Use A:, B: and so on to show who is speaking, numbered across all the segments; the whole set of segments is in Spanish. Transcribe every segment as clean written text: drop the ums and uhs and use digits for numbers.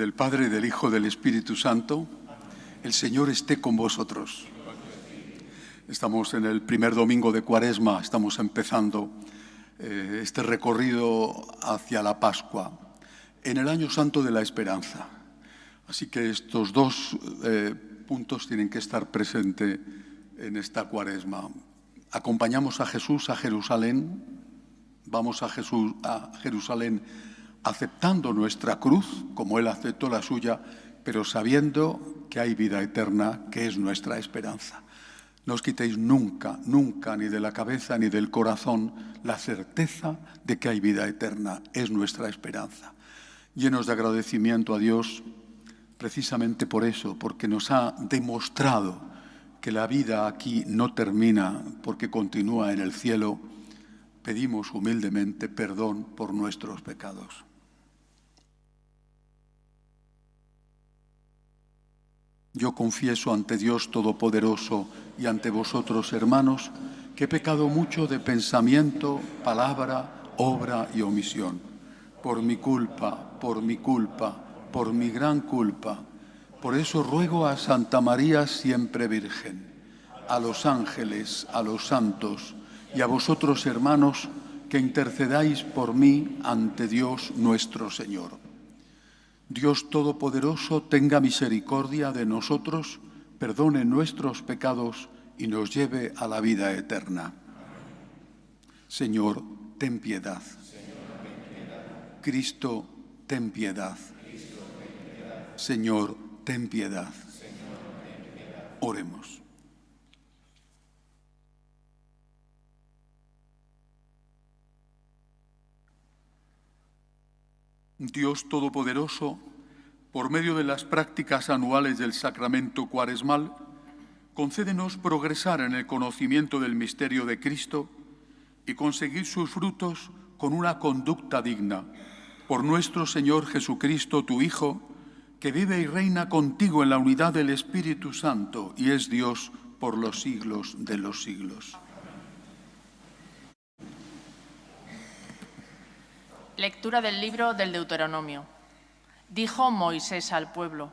A: del Padre, del Hijo, del Espíritu Santo. El Señor esté con vosotros. Estamos en el primer domingo de Cuaresma, estamos empezando este recorrido hacia la Pascua, en el Año Santo de la Esperanza. Así que estos dos puntos tienen que estar presentes en esta Cuaresma. Acompañamos a Jesús a Jerusalén, vamos a Jerusalén aceptando nuestra cruz, como Él aceptó la suya, pero sabiendo que hay vida eterna, que es nuestra esperanza. No os quitéis nunca, nunca, ni de la cabeza ni del corazón, la certeza de que hay vida eterna, es nuestra esperanza. Llenos de agradecimiento a Dios, precisamente por eso, porque nos ha demostrado que la vida aquí no termina porque continúa en el cielo, pedimos humildemente perdón por nuestros pecados. Yo confieso ante Dios Todopoderoso y ante vosotros, hermanos, que he pecado mucho de pensamiento, palabra, obra y omisión. Por mi culpa, por mi gran culpa. Por eso ruego a Santa María siempre Virgen, a los ángeles, a los santos y a vosotros, hermanos, que intercedáis por mí ante Dios nuestro Señor. Dios Todopoderoso tenga misericordia de nosotros, perdone nuestros pecados y nos lleve a la vida eterna. Señor, ten piedad. Cristo, ten piedad. Señor, ten piedad. Oremos. Dios Todopoderoso, por medio de las prácticas anuales del sacramento cuaresmal, concédenos progresar en el conocimiento del misterio de Cristo y conseguir sus frutos con una conducta digna. Por nuestro Señor Jesucristo, tu Hijo, que vive y reina contigo en la unidad del Espíritu Santo y es Dios por los siglos de los siglos.
B: Lectura del libro del Deuteronomio. Dijo Moisés al pueblo: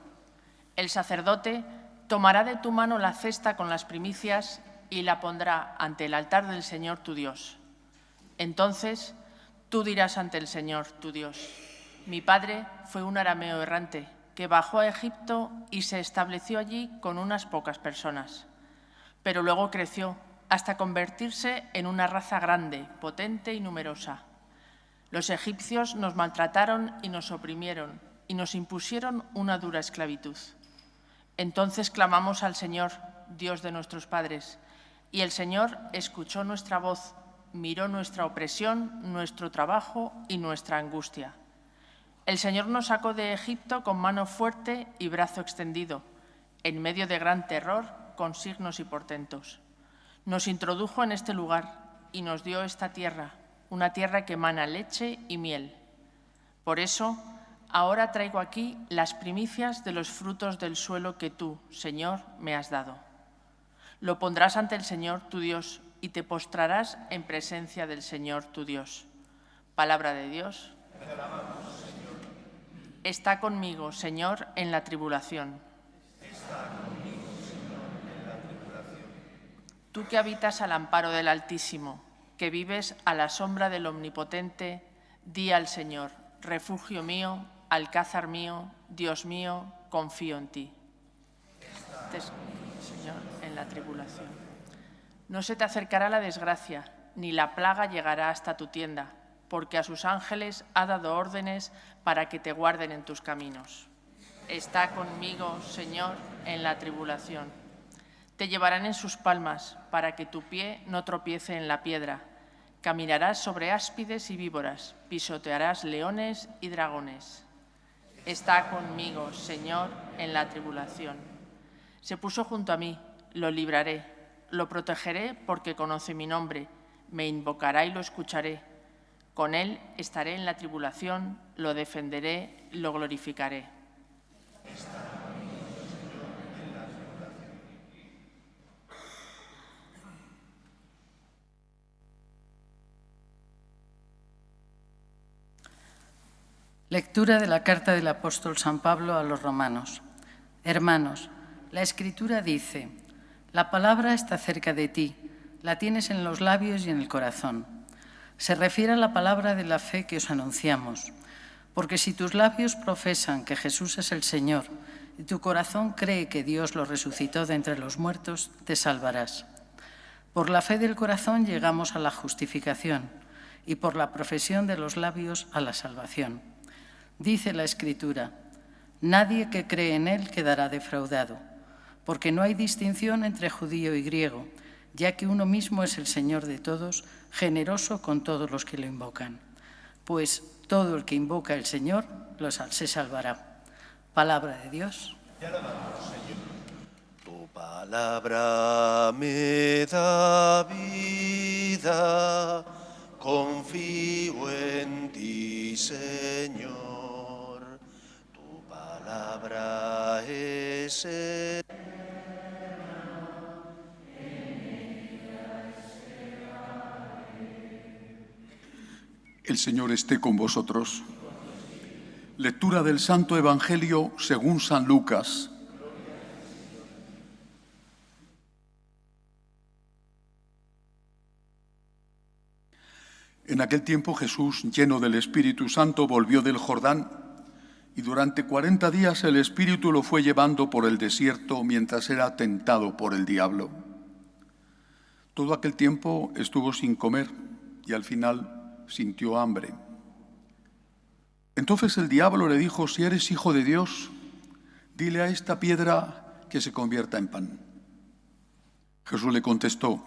B: el sacerdote tomará de tu mano la cesta con las primicias y la pondrá ante el altar del Señor tu Dios. Entonces tú dirás ante el Señor tu Dios: mi padre fue un arameo errante que bajó a Egipto y se estableció allí con unas pocas personas. Pero luego creció hasta convertirse en una raza grande, potente y numerosa. Los egipcios nos maltrataron y nos oprimieron y nos impusieron una dura esclavitud. Entonces clamamos al Señor, Dios de nuestros padres, y el Señor escuchó nuestra voz, miró nuestra opresión, nuestro trabajo y nuestra angustia. El Señor nos sacó de Egipto con mano fuerte y brazo extendido, en medio de gran terror, con signos y portentos. Nos introdujo en este lugar y nos dio esta tierra, una tierra que emana leche y miel. Por eso, ahora traigo aquí las primicias de los frutos del suelo que tú, Señor, me has dado. Lo pondrás ante el Señor tu Dios y te postrarás en presencia del Señor tu Dios. Palabra de Dios. Está conmigo, Señor, en la tribulación. Tú que habitas al amparo del Altísimo, que vives a la sombra del Omnipotente, di al Señor: refugio mío, alcázar mío, Dios mío, confío en ti. Señor, en la tribulación. No se te acercará la desgracia, ni la plaga llegará hasta tu tienda, porque a sus ángeles ha dado órdenes para que te guarden en tus caminos. Está conmigo, Señor, en la tribulación. Te llevarán en sus palmas, para que tu pie no tropiece en la piedra. Caminarás sobre áspides y víboras, pisotearás leones y dragones. Está conmigo, Señor, en la tribulación. Se puso junto a mí, lo libraré, lo protegeré porque conoce mi nombre, me invocará y lo escucharé. Con él estaré en la tribulación, lo defenderé, lo glorificaré.
C: Lectura de la carta del apóstol San Pablo a los romanos. Hermanos, la Escritura dice: la palabra está cerca de ti, la tienes en los labios y en el corazón. Se refiere a la palabra de la fe que os anunciamos. Porque si tus labios profesan que Jesús es el Señor y tu corazón cree que Dios lo resucitó de entre los muertos, te salvarás. Por la fe del corazón llegamos a la justificación y por la profesión de los labios a la salvación. Dice la Escritura: nadie que cree en Él quedará defraudado, porque no hay distinción entre judío y griego, ya que uno mismo es el Señor de todos, generoso con todos los que lo invocan. Pues todo el que invoca al Señor se salvará. Palabra de Dios.
D: Te alabamos, Señor. Tu palabra me da vida, confío en ti, Señor. Tu palabra es
A: El Señor esté con vosotros. Lectura del Santo Evangelio según San Lucas. En aquel tiempo Jesús, lleno del Espíritu Santo, volvió del Jordán y durante 40 días el Espíritu lo fue llevando por el desierto mientras era tentado por el diablo. Todo aquel tiempo estuvo sin comer y al final sintió hambre. Entonces el diablo le dijo: si eres hijo de Dios, dile a esta piedra que se convierta en pan. Jesús le contestó: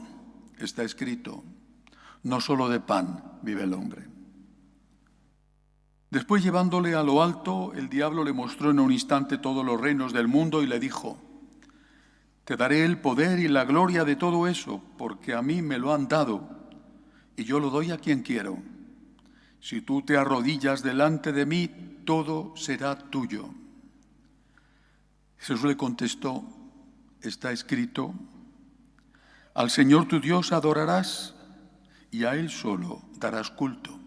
A: está escrito, no solo de pan vive el hombre. Después, llevándole a lo alto, el diablo le mostró en un instante todos los reinos del mundo y le dijo: te daré el poder y la gloria de todo eso, porque a mí me lo han dado y yo lo doy a quien quiero. Si tú te arrodillas delante de mí, todo será tuyo. Jesús le contestó: está escrito, al Señor tu Dios adorarás y a Él solo darás culto.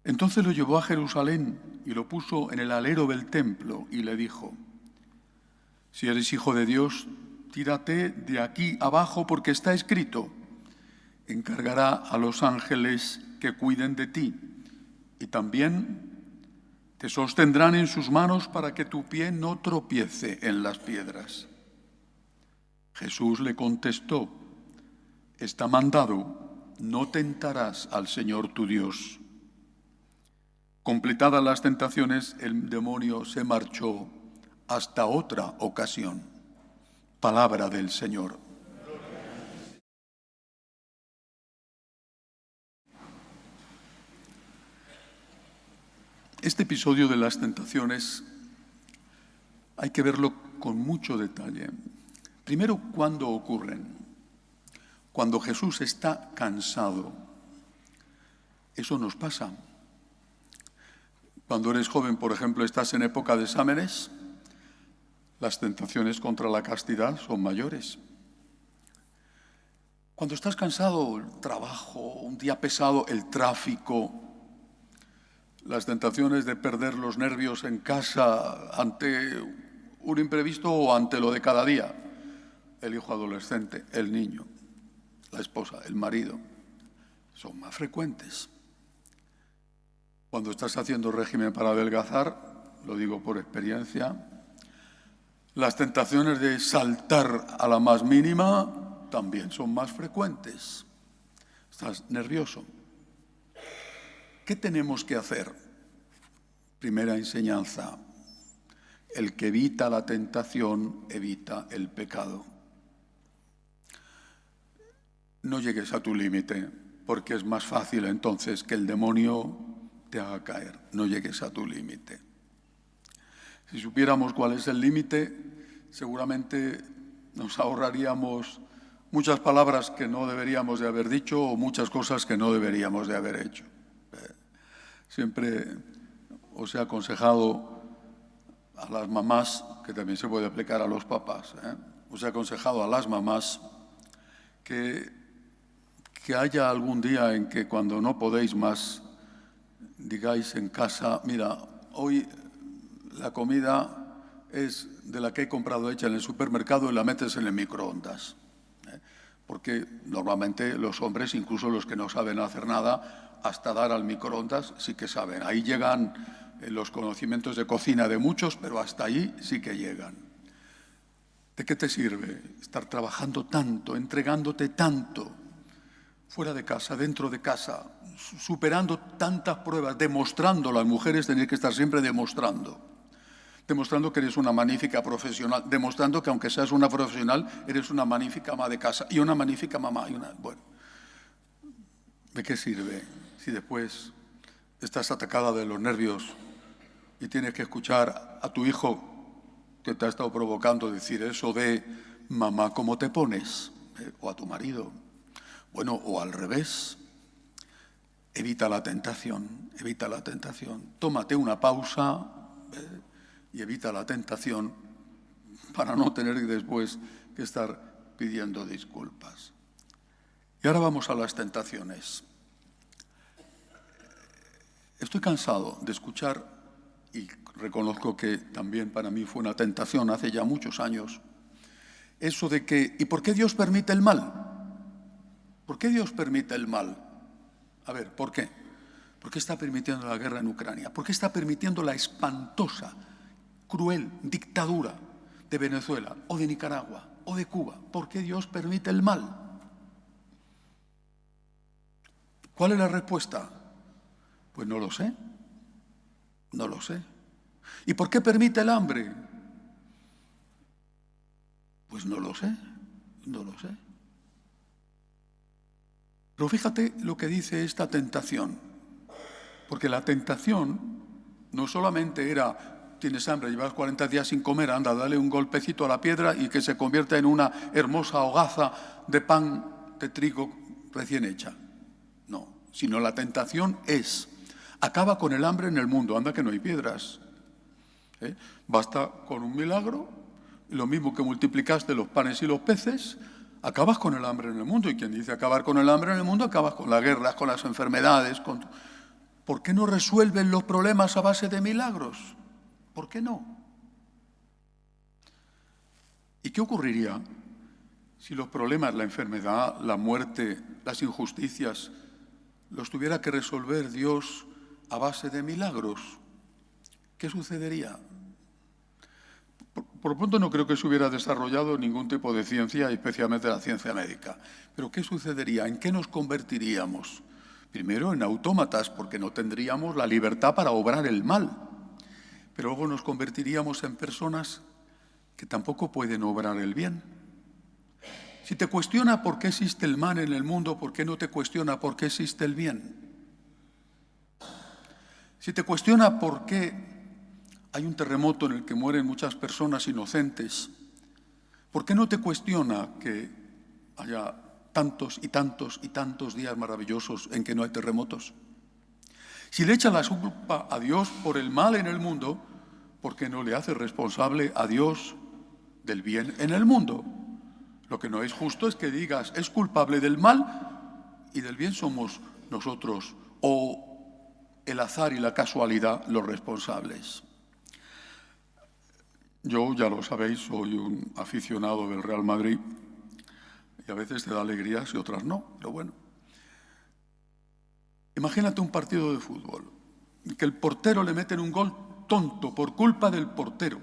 A: Entonces lo llevó a Jerusalén y lo puso en el alero del templo y le dijo: si eres hijo de Dios, tírate de aquí abajo, porque está escrito, encargará a los ángeles que cuiden de ti, y también te sostendrán en sus manos para que tu pie no tropiece en las piedras. Jesús le contestó: está mandado, no tentarás al Señor tu Dios. Completadas las tentaciones, el demonio se marchó hasta otra ocasión. Palabra del Señor. Este episodio de las tentaciones hay que verlo con mucho detalle. Primero, ¿cuándo ocurren? Cuando Jesús está cansado. Eso nos pasa. Cuando eres joven, por ejemplo, estás en época de exámenes, las tentaciones contra la castidad son mayores. Cuando estás cansado, el trabajo, un día pesado, el tráfico, las tentaciones de perder los nervios en casa ante un imprevisto o ante lo de cada día, el hijo adolescente, el niño, la esposa, el marido, son más frecuentes. Cuando estás haciendo régimen para adelgazar, lo digo por experiencia, las tentaciones de saltar a la más mínima también son más frecuentes. Estás nervioso. ¿Qué tenemos que hacer? Primera enseñanza: el que evita la tentación evita el pecado. No llegues a tu límite, porque es más fácil entonces que el demonio te haga caer. No llegues a tu límite. Si supiéramos cuál es el límite, seguramente nos ahorraríamos muchas palabras que no deberíamos de haber dicho o muchas cosas que no deberíamos de haber hecho. Siempre os he aconsejado a las mamás, que también se puede aplicar a los papás, os he aconsejado a las mamás que haya algún día en que cuando no podéis más digáis en casa, mira, hoy la comida es de la que he comprado hecha en el supermercado y la metes en el microondas. Porque normalmente los hombres, incluso los que no saben hacer nada, hasta dar al microondas sí que saben. Ahí llegan los conocimientos de cocina de muchos, pero hasta ahí sí que llegan. ¿De qué te sirve estar trabajando tanto, entregándote tanto, fuera de casa, dentro de casa, superando tantas pruebas, demostrando? Las mujeres tenéis que estar siempre demostrando que eres una magnífica profesional, demostrando que aunque seas una profesional, eres una magnífica ama de casa y una magnífica mamá. Bueno, ¿de qué sirve si después estás atacada de los nervios y tienes que escuchar a tu hijo que te ha estado provocando decir eso de mamá, ¿cómo te pones? O a tu marido. Bueno, o al revés. Evita la tentación, evita la tentación. Tómate una pausa y evita la tentación para no tener después que estar pidiendo disculpas. Y ahora vamos a las tentaciones. Estoy cansado de escuchar, y reconozco que también para mí fue una tentación hace ya muchos años, eso de que, ¿y por qué Dios permite el mal? ¿Por qué Dios permite el mal? A ver, ¿por qué? ¿Por qué está permitiendo la guerra en Ucrania? ¿Por qué está permitiendo la espantosa, cruel dictadura de Venezuela o de Nicaragua o de Cuba? ¿Por qué Dios permite el mal? ¿Cuál es la respuesta? Pues no lo sé, no lo sé. ¿Y por qué permite el hambre? Pues no lo sé, no lo sé. Pero fíjate lo que dice esta tentación, porque la tentación no solamente era: tienes hambre, llevas 40 días sin comer, anda, dale un golpecito a la piedra y que se convierta en una hermosa hogaza de pan de trigo recién hecha. No, sino la tentación es: acaba con el hambre en el mundo, anda que no hay piedras. Basta con un milagro, y lo mismo que multiplicaste los panes y los peces, acabas con el hambre en el mundo. Y quien dice acabar con el hambre en el mundo, acabas con las guerras, con las enfermedades. ¿Por qué no resuelven los problemas a base de milagros? ¿Por qué no? ¿Y qué ocurriría si los problemas, la enfermedad, la muerte, las injusticias, los tuviera que resolver Dios a base de milagros? ¿Qué sucedería? Por lo pronto no creo que se hubiera desarrollado ningún tipo de ciencia, especialmente la ciencia médica. Pero ¿qué sucedería? ¿En qué nos convertiríamos? Primero en autómatas, porque no tendríamos la libertad para obrar el mal. Pero luego nos convertiríamos en personas que tampoco pueden obrar el bien. Si te cuestiona por qué existe el mal en el mundo, ¿por qué no te cuestiona por qué existe el bien? Si te cuestiona por qué hay un terremoto en el que mueren muchas personas inocentes, ¿por qué no te cuestiona que haya tantos y tantos y tantos días maravillosos en que no hay terremotos? Si le echa la culpa a Dios por el mal en el mundo, ¿por qué no le hace responsable a Dios del bien en el mundo? Lo que no es justo es que digas, es culpable del mal y del bien somos nosotros, o el azar y la casualidad los responsables. Yo, ya lo sabéis, soy un aficionado del Real Madrid y a veces te da alegrías y otras no, pero bueno. Imagínate un partido de fútbol y que el portero le meten un gol tonto por culpa del portero,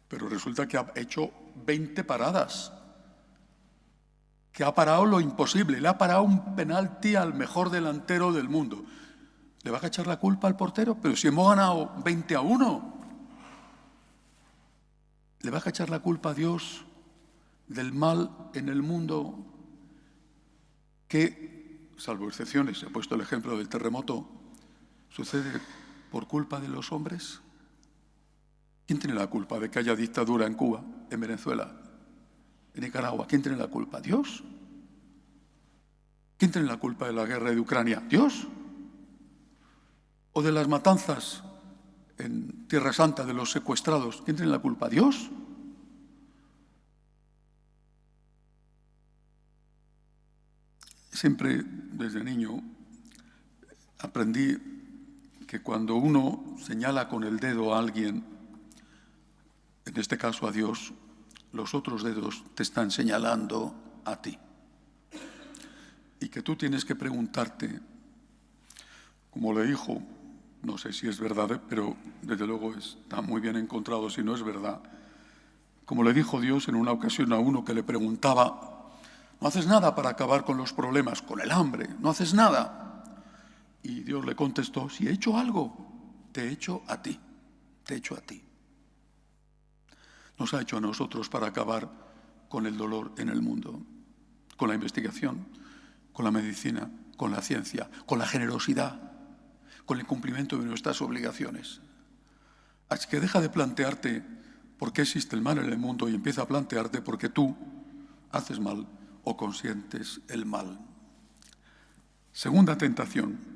A: pero resulta que ha hecho 20 paradas, que ha parado lo imposible, le ha parado un penalti al mejor delantero del mundo. ¿Le vas a echar la culpa al portero? Pero si hemos ganado 20-1. ¿Le vas a echar la culpa a Dios del mal en el mundo que, salvo excepciones, he puesto el ejemplo del terremoto, sucede por culpa de los hombres? ¿Quién tiene la culpa de que haya dictadura en Cuba, en Venezuela, en Nicaragua? ¿Quién tiene la culpa? ¿Dios? ¿Quién tiene la culpa de la guerra de Ucrania? ¿Dios? ¿O de las matanzas en Tierra Santa de los secuestrados? ¿Quién tiene la culpa? ¿Dios? Siempre, desde niño, aprendí que cuando uno señala con el dedo a alguien, en este caso a Dios, los otros dedos te están señalando a ti. Y que tú tienes que preguntarte, como le dijo, no sé si es verdad, pero desde luego está muy bien encontrado si no es verdad, como le dijo Dios en una ocasión a uno que le preguntaba, ¿no haces nada para acabar con los problemas, con el hambre? ¿No haces nada? Y Dios le contestó, si he hecho algo, te he hecho a ti, te he hecho a ti. Nos ha hecho a nosotros para acabar con el dolor en el mundo, con la investigación, con la medicina, con la ciencia, con la generosidad, con el cumplimiento de nuestras obligaciones. Así que deja de plantearte por qué existe el mal en el mundo y empieza a plantearte por qué tú haces mal o consientes el mal. Segunda tentación.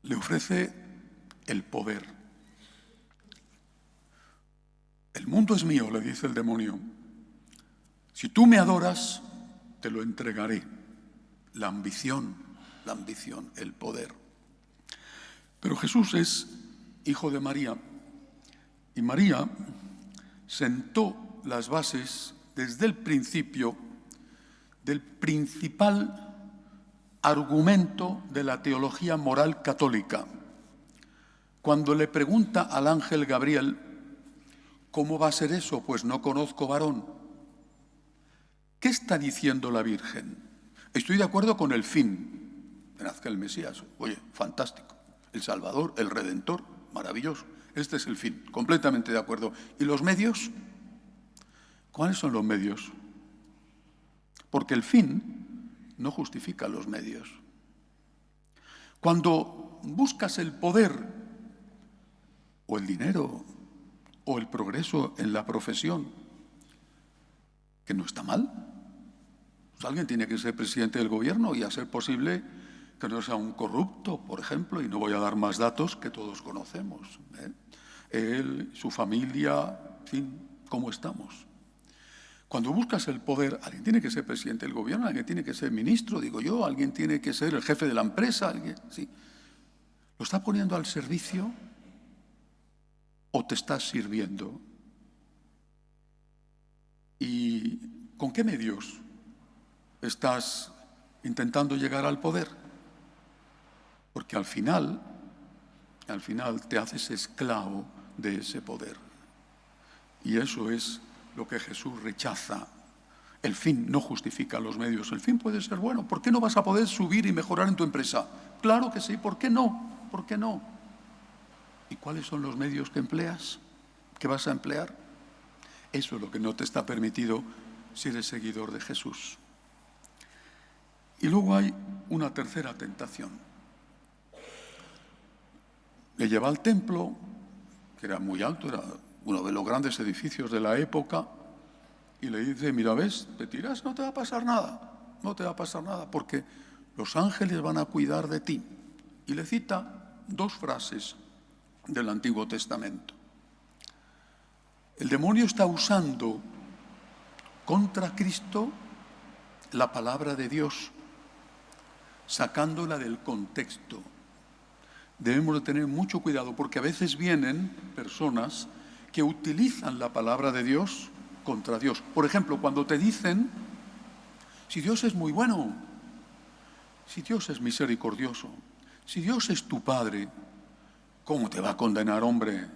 A: Le ofrece el poder. El mundo es mío, le dice el demonio. Si tú me adoras, te lo entregaré. La ambición, el poder. Pero Jesús es hijo de María y María sentó las bases desde el principio del principal argumento de la teología moral católica. Cuando le pregunta al ángel Gabriel, ¿cómo va a ser eso? Pues no conozco varón. ¿Qué está diciendo la Virgen? Estoy de acuerdo con el fin, que nazca el Mesías. Oye, fantástico. El Salvador, el Redentor, maravilloso. Este es el fin, completamente de acuerdo. ¿Y los medios? ¿Cuáles son los medios? Porque el fin no justifica los medios. Cuando buscas el poder o el dinero o el progreso en la profesión, que no está mal, pues alguien tiene que ser presidente del gobierno y a ser posible que no sea un corrupto, por ejemplo, y no voy a dar más datos que todos conocemos. Él, su familia, en fin, ¿cómo estamos? Cuando buscas el poder, alguien tiene que ser presidente del gobierno, alguien tiene que ser ministro, digo yo, alguien tiene que ser el jefe de la empresa, alguien, sí. ¿Lo está poniendo al servicio o te estás sirviendo? ¿Y con qué medios estás intentando llegar al poder? Porque al final te haces esclavo de ese poder. Y eso es lo que Jesús rechaza. El fin no justifica los medios. El fin puede ser bueno. ¿Por qué no vas a poder subir y mejorar en tu empresa? Claro que sí. ¿Por qué no? ¿Por qué no? ¿Y cuáles son los medios que empleas? ¿Qué vas a emplear? Eso es lo que no te está permitido si eres seguidor de Jesús. Y luego hay una tercera tentación. Le lleva al templo, que era muy alto, era uno de los grandes edificios de la época, y le dice, mira, ves, te tiras, no te va a pasar nada, no te va a pasar nada, porque los ángeles van a cuidar de ti. Y le cita dos frases del Antiguo Testamento. El demonio está usando contra Cristo la palabra de Dios, sacándola del contexto. Debemos de tener mucho cuidado porque a veces vienen personas que utilizan la palabra de Dios contra Dios. Por ejemplo, cuando te dicen, si Dios es muy bueno, si Dios es misericordioso, si Dios es tu Padre, ¿cómo te va a condenar, hombre?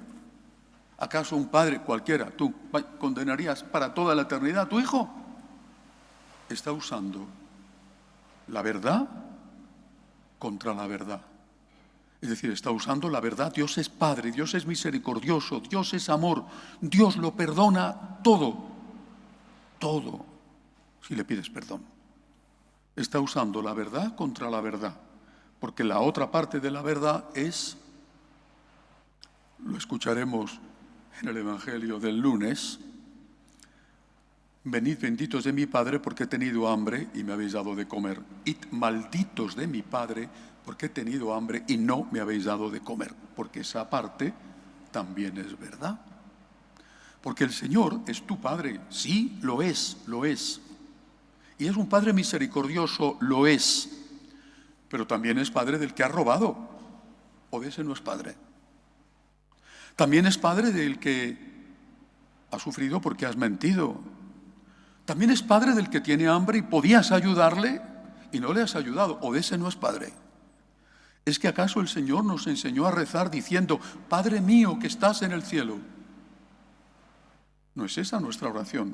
A: ¿Acaso un padre cualquiera, tú, condenarías para toda la eternidad a tu hijo? Está usando la verdad contra la verdad. Es decir, está usando la verdad. Dios es Padre, Dios es misericordioso, Dios es amor, Dios lo perdona todo, todo, si le pides perdón. Está usando la verdad contra la verdad, porque la otra parte de la verdad es, lo escucharemos en el Evangelio del lunes, venid benditos de mi Padre porque he tenido hambre y me habéis dado de comer. Id malditos de mi Padre porque he tenido hambre y no me habéis dado de comer. Porque esa parte también es verdad. Porque el Señor es tu Padre. Sí, lo es, lo es. Y es un Padre misericordioso, lo es. pero también es padre del que ha robado, o de ese no es padre. También es padre del que ha sufrido porque has mentido. También es padre del que tiene hambre y podías ayudarle y no le has ayudado, o de ese no es padre. ¿Es que acaso el Señor nos enseñó a rezar diciendo, Padre mío que estás en el cielo? No es esa nuestra oración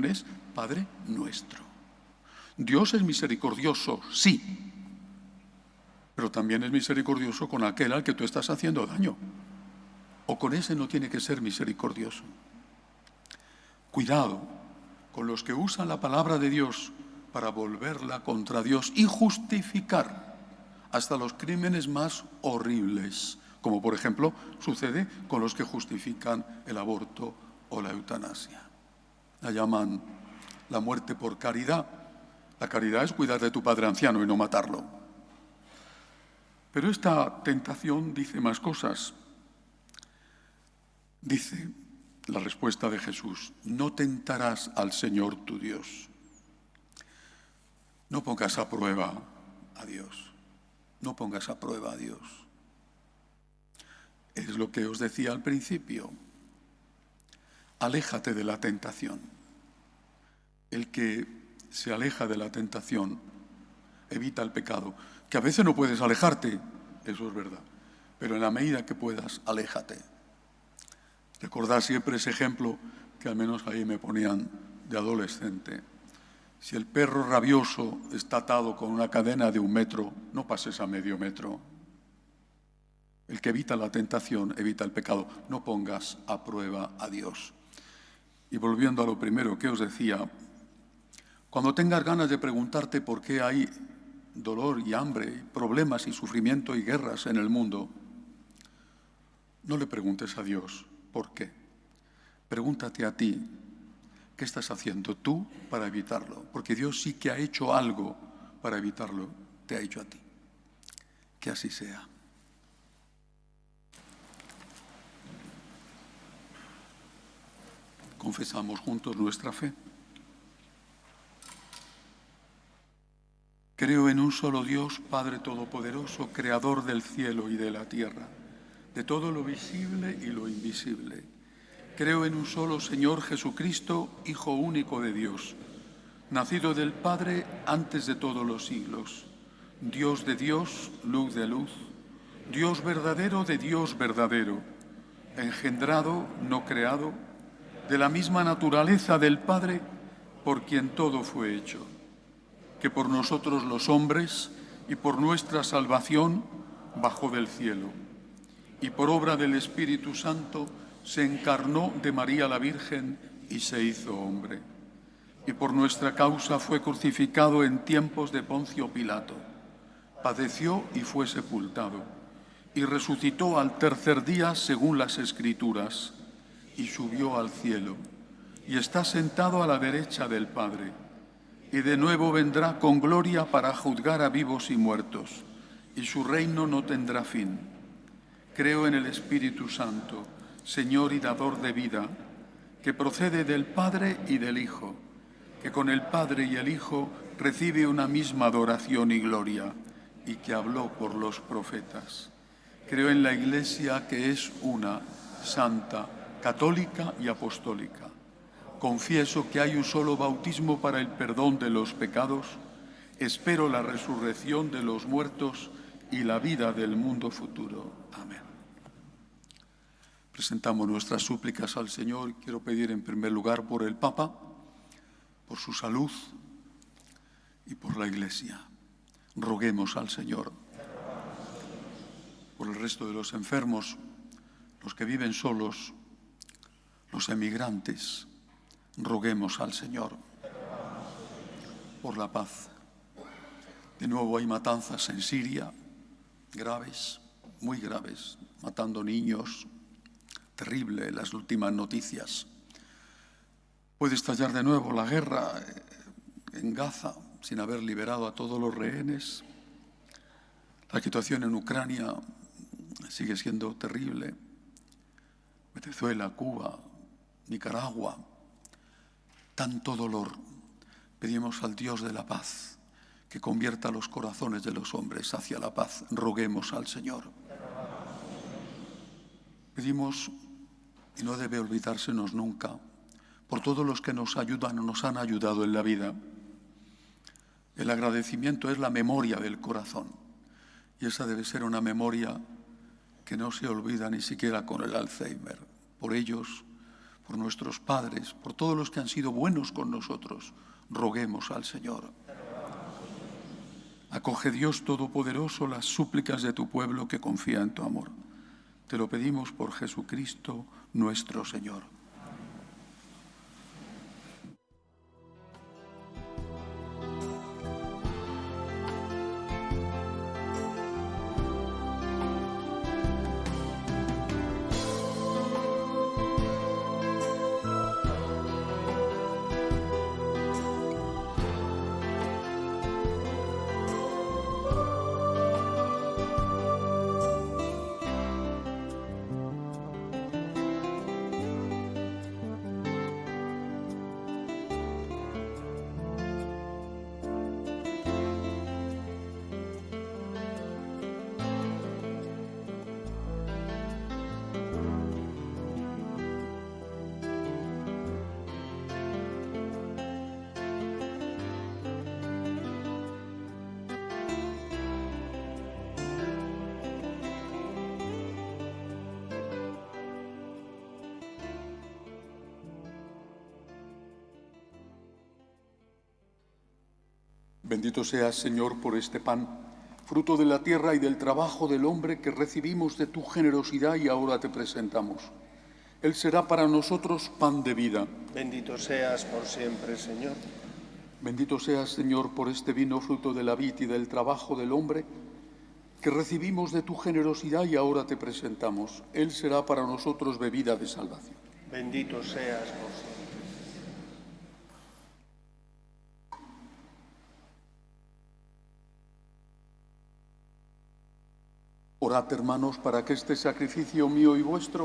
A: es Padre nuestro. Dios es misericordioso, sí, pero también es misericordioso con aquel al que tú estás haciendo daño. O con ese no tiene que ser misericordioso. Cuidado con los que usan la palabra de Dios para volverla contra Dios y justificar hasta los crímenes más horribles, como por ejemplo sucede con los que justifican el aborto o la eutanasia. La llaman la muerte por caridad. La caridad es cuidar de tu padre anciano y no matarlo. Pero esta tentación dice más cosas. Dice la respuesta de Jesús, no tentarás al Señor tu Dios. No pongas a prueba a Dios. No pongas a prueba a Dios. Es lo que os decía al principio. Aléjate de la tentación. El que se aleja de la tentación evita el pecado. Que a veces no puedes alejarte, eso es verdad. Pero en la medida que puedas, aléjate. Recordad siempre ese ejemplo que al menos ahí me ponían de adolescente. Si el perro rabioso está atado con una cadena de 1 metro, no pases a medio metro. El que evita la tentación, evita el pecado. No pongas a prueba a Dios. Y volviendo a lo primero que os decía, cuando tengas ganas de preguntarte por qué hay dolor y hambre, problemas y sufrimiento y guerras en el mundo, no le preguntes a Dios por qué. Pregúntate a ti, ¿qué estás haciendo tú para evitarlo? Porque Dios sí que ha hecho algo para evitarlo, te ha hecho a ti. Que así sea. Confesamos juntos nuestra fe. Creo en un solo Dios, Padre Todopoderoso, Creador del cielo y de la tierra, de todo lo visible y lo invisible. Creo en un solo Señor Jesucristo, Hijo único de Dios, nacido del Padre antes de todos los siglos, Dios de Dios, luz de luz, Dios verdadero de Dios verdadero, engendrado, no creado, de la misma naturaleza del Padre, por quien todo fue hecho, que por nosotros los hombres y por nuestra salvación bajó del cielo, y por obra del Espíritu Santo se encarnó de María la Virgen y se hizo hombre, y por nuestra causa fue crucificado en tiempos de Poncio Pilato, padeció y fue sepultado, y resucitó al tercer día según las Escrituras, y subió al cielo, y está sentado a la derecha del Padre, y de nuevo vendrá con gloria para juzgar a vivos y muertos, y su reino no tendrá fin. Creo en el Espíritu Santo, Señor y dador de vida, que procede del Padre y del Hijo, que con el Padre y el Hijo recibe una misma adoración y gloria, y que habló por los profetas. Creo en la Iglesia que es una, santa, católica y apostólica. Confieso que hay un solo bautismo para el perdón de los pecados. Espero la resurrección de los muertos y la vida del mundo futuro. Amén. Presentamos nuestras súplicas al Señor. Quiero pedir en primer lugar por el Papa, por su salud y por la Iglesia. Roguemos al Señor. Por el resto de los enfermos, los que viven solos, los emigrantes, roguemos al Señor. Por la paz. De nuevo hay matanzas en Siria, graves, muy graves, matando niños. Terrible las últimas noticias. Puede estallar de nuevo la guerra en Gaza sin haber liberado a todos los rehenes. La situación en Ucrania sigue siendo terrible. Venezuela, Cuba, Nicaragua, tanto dolor. Pedimos al Dios de la paz que convierta los corazones de los hombres hacia la paz. Roguemos al Señor. Pedimos, y no debe olvidársenos nunca, por todos los que nos ayudan o nos han ayudado en la vida. El agradecimiento es la memoria del corazón, y esa debe ser una memoria que no se olvida ni siquiera con el Alzheimer. Por ellos, por nuestros padres, por todos los que han sido buenos con nosotros, roguemos al Señor. Acoge, Dios Todopoderoso, las súplicas de tu pueblo que confía en tu amor. Te lo pedimos por Jesucristo nuestro Señor. Bendito seas, Señor, por este pan, fruto de la tierra y del trabajo del hombre que recibimos de tu generosidad y ahora te presentamos. Él será para nosotros pan de vida.
D: Bendito seas por siempre, Señor.
A: Bendito seas, Señor, por este vino, fruto de la vid y del trabajo del hombre que recibimos de tu generosidad y ahora te presentamos. Él será para nosotros bebida de salvación.
D: Bendito seas por siempre.
A: Orad, hermanos, para que este sacrificio mío y vuestro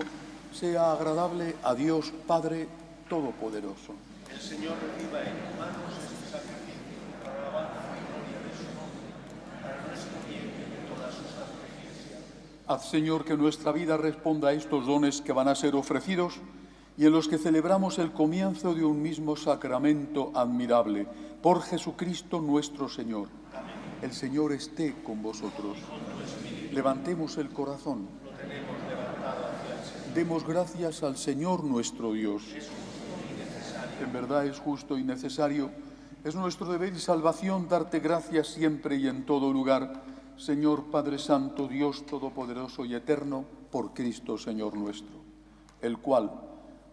A: sea agradable a Dios Padre Todopoderoso.
D: El Señor reciba en tus manos este sacrificio para la alabanza y gloria de su nombre, para nuestro bien y de toda su santa Iglesia.
A: Haz, Señor, que nuestra vida responda a estos dones que van a ser ofrecidos y en los que celebramos el comienzo de un mismo sacramento admirable. Por Jesucristo nuestro Señor.
D: Amén.
A: El Señor esté con vosotros. Levantemos el corazón.
D: Lo tenemos levantado hacia el Señor.
A: Demos gracias al Señor nuestro Dios.
D: Es justo y necesario.
A: En verdad es justo y necesario. Es nuestro deber y salvación darte gracias siempre y en todo lugar, Señor Padre Santo, Dios Todopoderoso y Eterno, por Cristo Señor nuestro, el cual,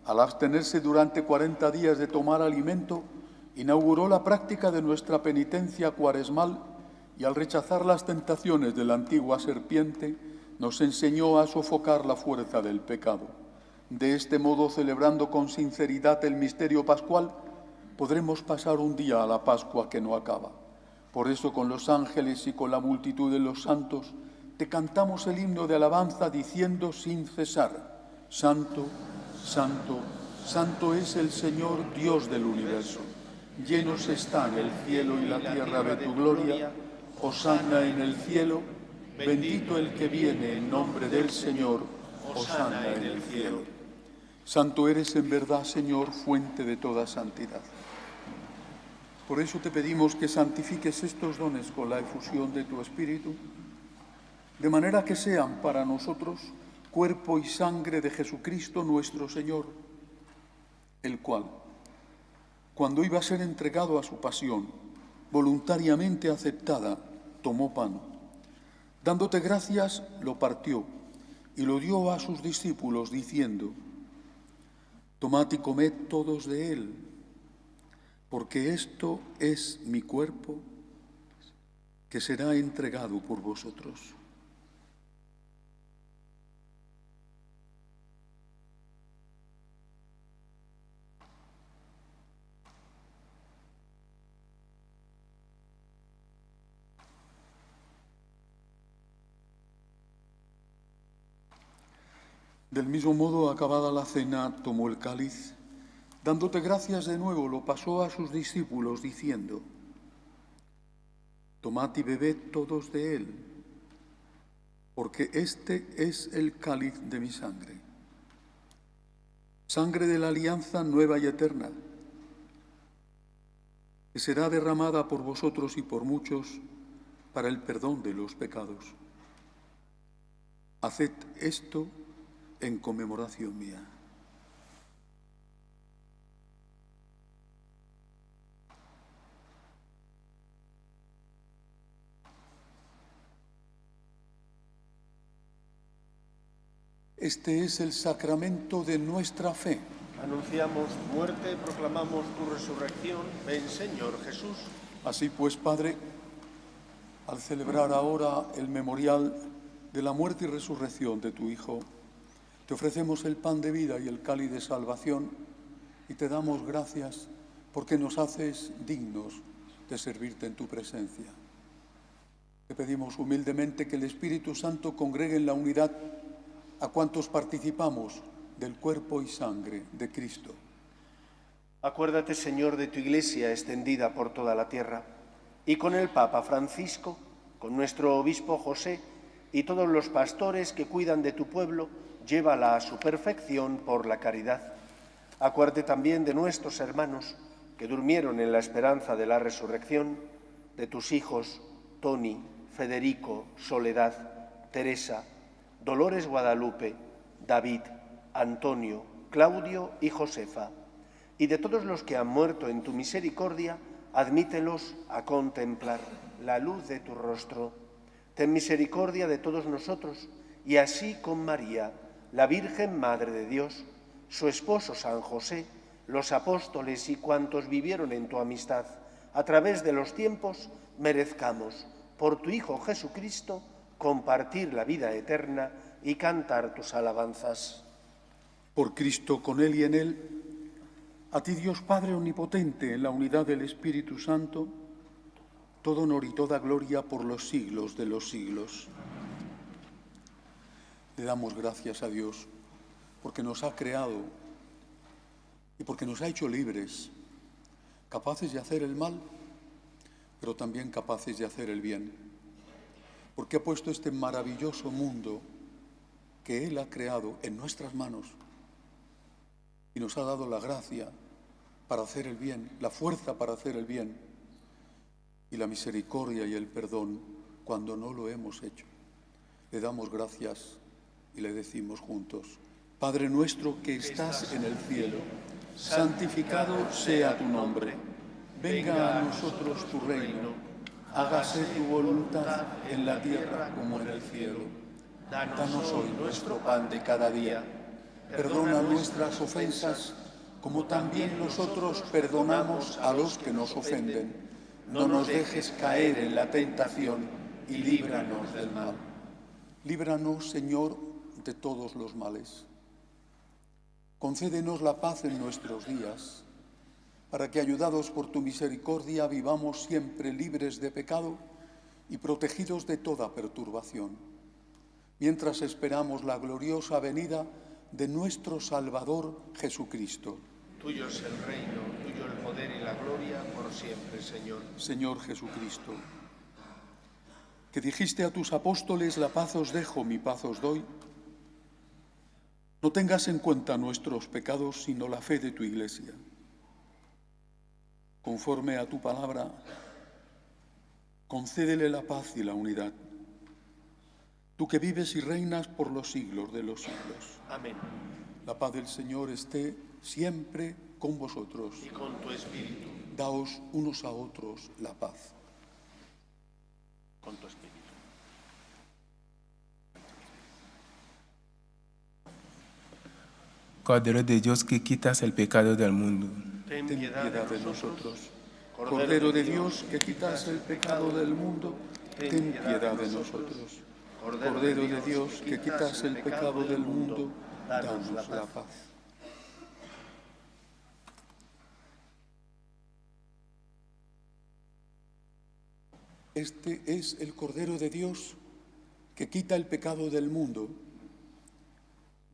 A: al abstenerse durante 40 días de tomar alimento, inauguró la práctica de nuestra penitencia cuaresmal y al rechazar las tentaciones de la antigua serpiente, nos enseñó a sofocar la fuerza del pecado. De este modo, celebrando con sinceridad el misterio pascual, podremos pasar un día a la Pascua que no acaba. Por eso, con los ángeles y con la multitud de los santos, te cantamos el himno de alabanza diciendo sin cesar: Santo, Santo, Santo es el Señor Dios del universo. Llenos están el cielo y la tierra de tu gloria. Hosana en el cielo, bendito el que viene en nombre del Señor. Hosana en el cielo. Santo eres en verdad, Señor, fuente de toda santidad. Por eso te pedimos que santifiques estos dones con la efusión de tu Espíritu, de manera que sean para nosotros cuerpo y sangre de Jesucristo nuestro Señor, el cual, cuando iba a ser entregado a su pasión, voluntariamente aceptada, tomó pan. Dándote gracias, lo partió y lo dio a sus discípulos, diciendo: Tomad y comed todos de él, porque esto es mi cuerpo, que será entregado por vosotros. Del mismo modo, acabada la cena, tomó el cáliz, dándote gracias de nuevo, lo pasó a sus discípulos, diciendo: Tomad y bebed todos de él, porque este es el cáliz de mi sangre. Sangre de la alianza nueva y eterna, que será derramada por vosotros y por muchos para el perdón de los pecados. Haced esto en conmemoración mía. Este es el sacramento de nuestra fe.
D: Anunciamos tu muerte, proclamamos tu resurrección. Ven, Señor Jesús.
A: Así pues, Padre, al celebrar ahora el memorial de la muerte y resurrección de tu Hijo, te ofrecemos el pan de vida y el cáliz de salvación y te damos gracias porque nos haces dignos de servirte en tu presencia. Te pedimos humildemente que el Espíritu Santo congregue en la unidad a cuantos participamos del cuerpo y sangre de Cristo.
D: Acuérdate, Señor, de tu Iglesia extendida por toda la tierra, y con el Papa Francisco, con nuestro obispo José y todos los pastores que cuidan de tu pueblo, llévala a su perfección por la caridad. Acuérdate también de nuestros hermanos que durmieron en la esperanza de la resurrección, de tus hijos Toni, Federico, Soledad, Teresa, Dolores Guadalupe, David, Antonio, Claudio y Josefa, y de todos los que han muerto en tu misericordia, admítelos a contemplar la luz de tu rostro. Ten misericordia de todos nosotros, y así con María, la Virgen Madre de Dios, su esposo San José, los apóstoles y cuantos vivieron en tu amistad, a través de los tiempos, merezcamos, por tu Hijo Jesucristo, compartir la vida eterna y cantar tus alabanzas.
A: Por Cristo, con Él y en Él, a ti Dios Padre Omnipotente, en la unidad del Espíritu Santo, todo honor y toda gloria por los siglos de los siglos. Le damos gracias a Dios porque nos ha creado y porque nos ha hecho libres, capaces de hacer el mal, pero también capaces de hacer el bien. Porque ha puesto este maravilloso mundo que Él ha creado en nuestras manos y nos ha dado la gracia para hacer el bien, la fuerza para hacer el bien y la misericordia y el perdón cuando no lo hemos hecho. Le damos gracias y le decimos juntos: Padre nuestro que estás en el cielo, santificado sea tu nombre. Venga a nosotros tu reino. Hágase tu voluntad en la tierra como en el cielo. Danos hoy nuestro pan de cada día. Perdona nuestras ofensas, como también nosotros perdonamos a los que nos ofenden. No nos dejes caer en la tentación y líbranos del mal. Líbranos, Señor, de todos los males. Concédenos la paz en nuestros días, para que, ayudados por tu misericordia, vivamos siempre libres de pecado y protegidos de toda perturbación, mientras esperamos la gloriosa venida de nuestro Salvador Jesucristo.
D: Tuyo es el reino, tuyo el poder y la gloria por siempre, Señor.
A: Señor Jesucristo, que dijiste a tus apóstoles: la paz os dejo, mi paz os doy, no tengas en cuenta nuestros pecados, sino la fe de tu Iglesia. Conforme a tu palabra, concédele la paz y la unidad. Tú que vives y reinas por los siglos de los siglos.
D: Amén.
A: La paz del Señor esté siempre con vosotros.
D: Y con tu espíritu.
A: Daos unos a otros la paz.
D: Con tu espíritu.
E: Cordero de Dios que quitas el pecado del mundo.
D: Ten
A: Ten
D: piedad
A: de nosotros. Cordero de Dios que quitas el pecado del mundo, ten piedad de nosotros. Cordero de Dios que quitas el pecado del mundo, danos la paz. Este es el Cordero de Dios que quita el pecado del mundo.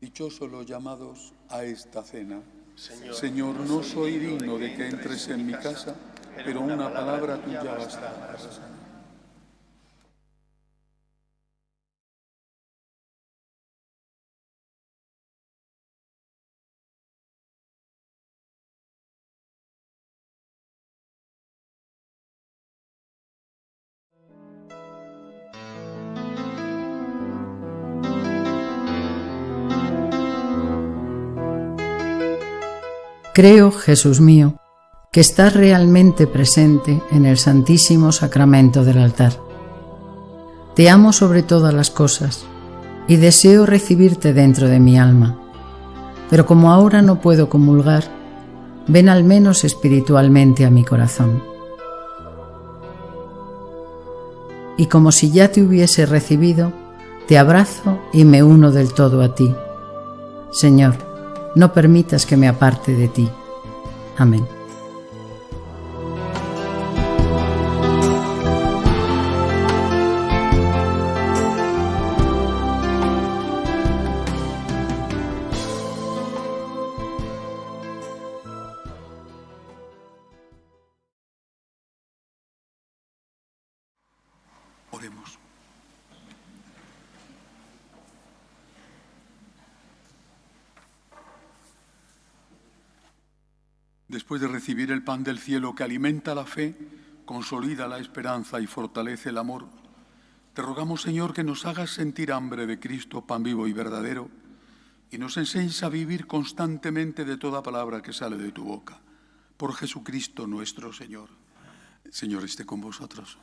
A: Dichosos los llamados a esta cena. Señor, no soy digno de que entres en mi casa, pero una palabra tuya bastará para sanar.
C: Creo, Jesús mío, que estás realmente presente en el Santísimo Sacramento del altar. Te amo sobre todas las cosas y deseo recibirte dentro de mi alma, pero como ahora no puedo comulgar, ven al menos espiritualmente a mi corazón. Y como si ya te hubiese recibido, te abrazo y me uno del todo a ti. Señor, no permitas que me aparte de ti. Amén.
A: Oremos. Después de recibir el pan del cielo que alimenta la fe, consolida la esperanza y fortalece el amor, te rogamos, Señor, que nos hagas sentir hambre de Cristo, pan vivo y verdadero, y nos enseñes a vivir constantemente de toda palabra que sale de tu boca. Por Jesucristo nuestro Señor. El Señor esté con vosotros.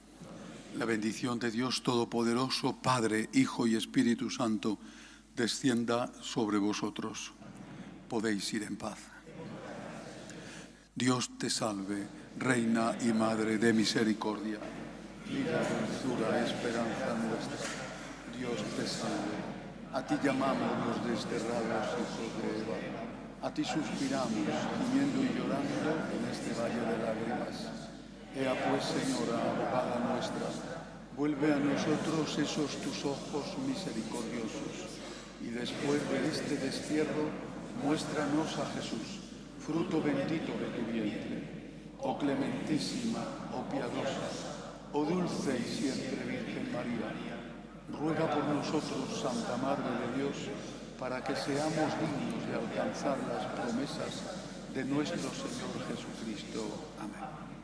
A: La bendición de Dios Todopoderoso, Padre, Hijo y Espíritu Santo, descienda sobre vosotros. Podéis ir en paz. Dios te salve, Reina y Madre de misericordia, vida, dulzura, esperanza nuestra. Dios te salve. A ti llamamos los desterrados hijos de Eva. A ti suspiramos, gimiendo y llorando en este valle de lágrimas. Ea pues, Señora, abogada nuestra, vuelve a nosotros esos tus ojos misericordiosos, y después de este destierro, muéstranos a Jesús, fruto bendito de tu vientre. Oh clementísima, oh piadosa, oh dulce y siempre Virgen María, ruega por nosotros, Santa Madre de Dios, para que seamos dignos de alcanzar las promesas de nuestro Señor Jesucristo. Amén.